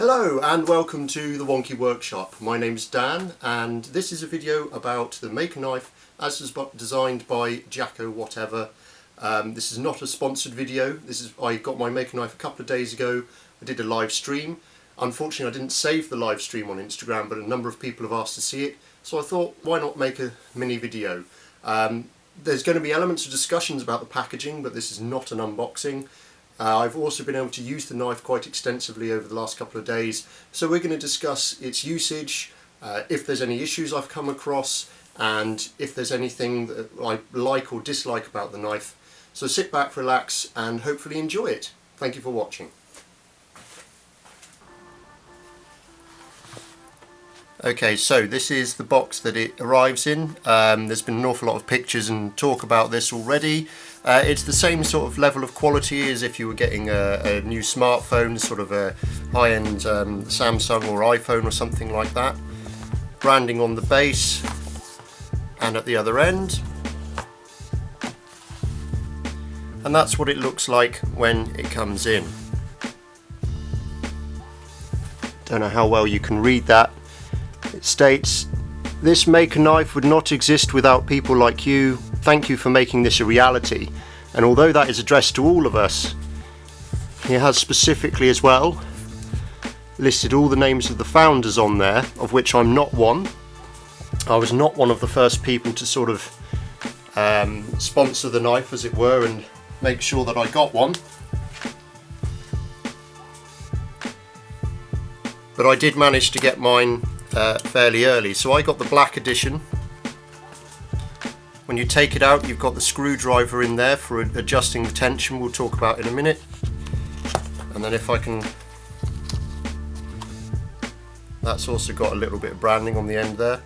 Hello and welcome to the Wonky Workshop. My name's Dan and this is a video about the Maker knife as designed by Jacko whatever. This is not a sponsored video. I got my Maker knife a couple of days ago. I did a live stream. Unfortunately I didn't save the live stream on Instagram, but a number of people have asked to see it, so I thought why not make a mini video. There's going to be elements of discussions about the packaging, but this is not an unboxing. I've also been able to use the knife quite extensively over the last couple of days, so we're going to discuss its usage, if there's any issues I've come across, and if there's anything that I like or dislike about the knife. So sit back, relax, and hopefully enjoy it. Thank you for watching. Okay, so this is the box that it arrives in. There's been an awful lot of pictures and talk about this already. It's the same sort of level of quality as if you were getting a new smartphone, sort of a high-end Samsung or iPhone or something like that. Branding on the base and at the other end. And that's what it looks like when it comes in. Don't know how well you can read that. It states, "This Maker knife would not exist without people like you. Thank you for making this a reality." And although that is addressed to all of us, he has specifically as well listed all the names of the founders on there, of which I'm not one. I was not one of the first people to sort of sponsor the knife, as it were, and make sure that I got one. But I did manage to get mine fairly early, so I got the black edition. When you take it out, you've got the screwdriver in there for adjusting the tension, we'll talk about in a minute. And then if I can, that's also got a little bit of branding on the end there.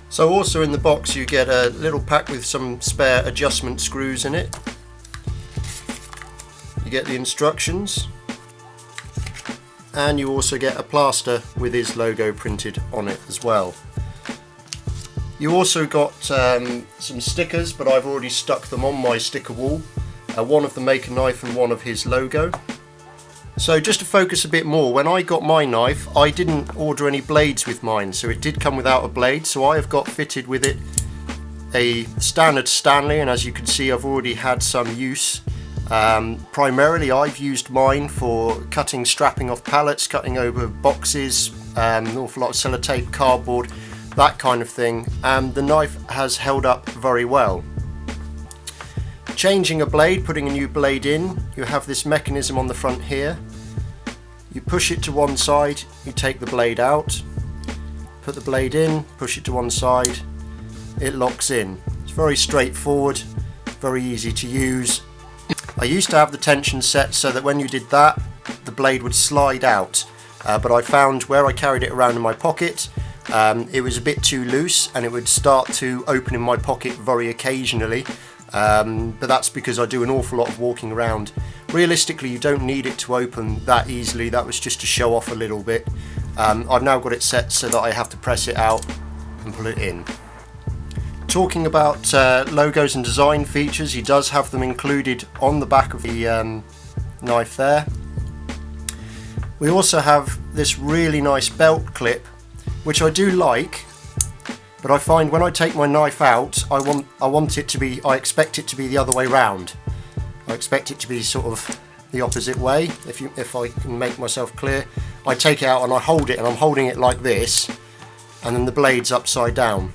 So also in the box you get a little pack with some spare adjustment screws in it. You get the instructions, and you also get a plaster with his logo printed on it as well. You also got some stickers, but I've already stuck them on my sticker wall, one of the Maker knife and one of his logo. So just to focus a bit more, when I got my knife I didn't order any blades with mine, so it did come without a blade, so I have got fitted with it a standard Stanley, and as you can see I've already had some use. Primarily I've used mine for cutting strapping off pallets, cutting over boxes, an awful lot of sellotape, cardboard, that kind of thing, and the knife has held up very well. Changing a blade, putting a new blade in, you have this mechanism on the front here. You push it to one side, you take the blade out, put the blade in, push it to one side, it locks in. It's very straightforward, very easy to use. I used to have the tension set so that when you did that, the blade would slide out, but I found where I carried it around in my pocket, it was a bit too loose and it would start to open in my pocket very occasionally, but that's because I do an awful lot of walking around. Realistically you don't need it to open that easily, that was just to show off a little bit. I've now got it set so that I have to press it out and pull it in. Talking about logos and design features, he does have them included on the back of the knife there. We also have this really nice belt clip, which I do like, but I find when I take my knife out I expect it to be the other way round. I expect it to be sort of the opposite way, if I can make myself clear. I take it out and I hold it, and I'm holding it like this, and then the blade's upside down.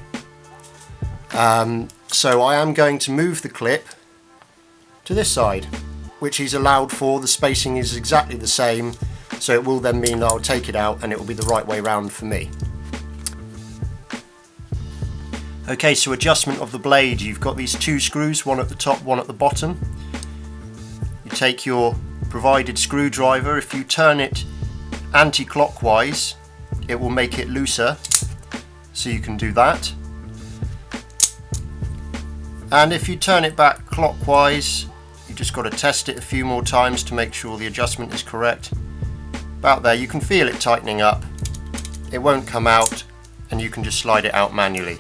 So I am going to move the clip to this side, which he's allowed for. The spacing is exactly the same, so it will then mean that I'll take it out and it will be the right way round for me. Okay, so adjustment of the blade, you've got these two screws, one at the top, one at the bottom. You take your provided screwdriver, if you turn it anti-clockwise it will make it looser, so you can do that. And if you turn it back clockwise, you just got to test it a few more times to make sure the adjustment is correct. About there, you can feel it tightening up. It won't come out, and you can just slide it out manually.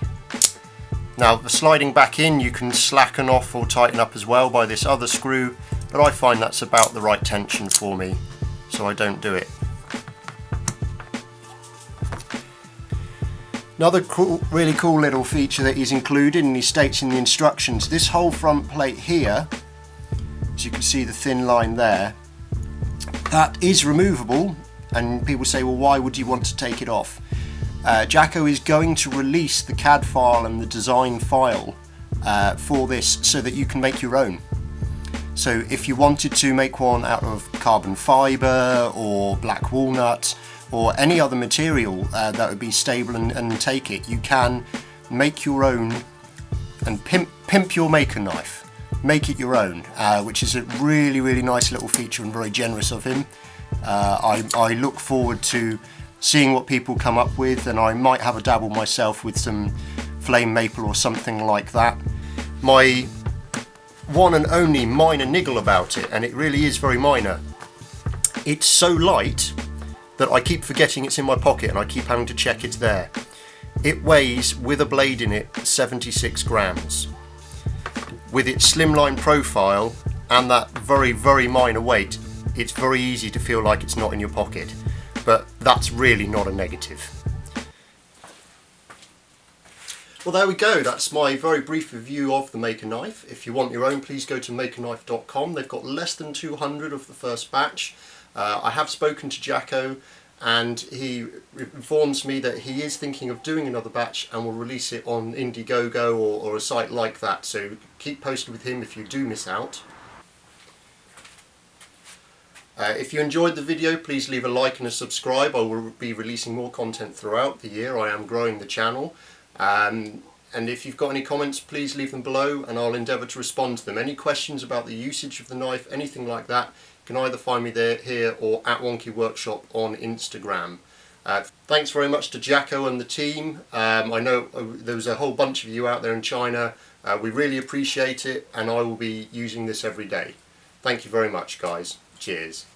Now, the sliding back in, you can slacken off or tighten up as well by this other screw, but I find that's about the right tension for me. so I don't do it. Another really cool little feature that he's included, and he states in the instructions, this whole front plate here, as you can see the thin line there, that is removable, and people say, well, why would you want to take it off? Jacko is going to release the CAD file and the design file for this so that you can make your own. So if you wanted to make one out of carbon fibre or black walnut or any other material that would be stable and take it, you can make your own and pimp your maker knife. Make it your own, which is a really nice little feature and very generous of him. I look forward to seeing what people come up with, and I might have a dabble myself with some flame maple or something like that. My one and only minor niggle about it, and it really is very minor, it's so light that I keep forgetting it's in my pocket and I keep having to check it's there. It weighs, with a blade in it, 76 grams. With its slimline profile and that very minor weight, it's very easy to feel like it's not in your pocket, but that's really not a negative. Well, there we go, that's my very brief review of the Maker Knife. If you want your own, please go to makerknife.com. They've got less than 200 of the first batch. I have spoken to Jacko, and he informs me that he is thinking of doing another batch and will release it on Indiegogo or a site like that, so keep posted with him if you do miss out. If you enjoyed the video, please leave a like and a subscribe. I will be releasing more content throughout the year. I am growing the channel. And if you've got any comments, please leave them below and I'll endeavour to respond to them. Any questions about the usage of the knife, anything like that, you can either find me there, here, or at Wonky Workshop on Instagram. Thanks very much to Jacko and the team. I know there was a whole bunch of you out there in China. We really appreciate it, and I will be using this every day. Thank you very much, guys. Cheers.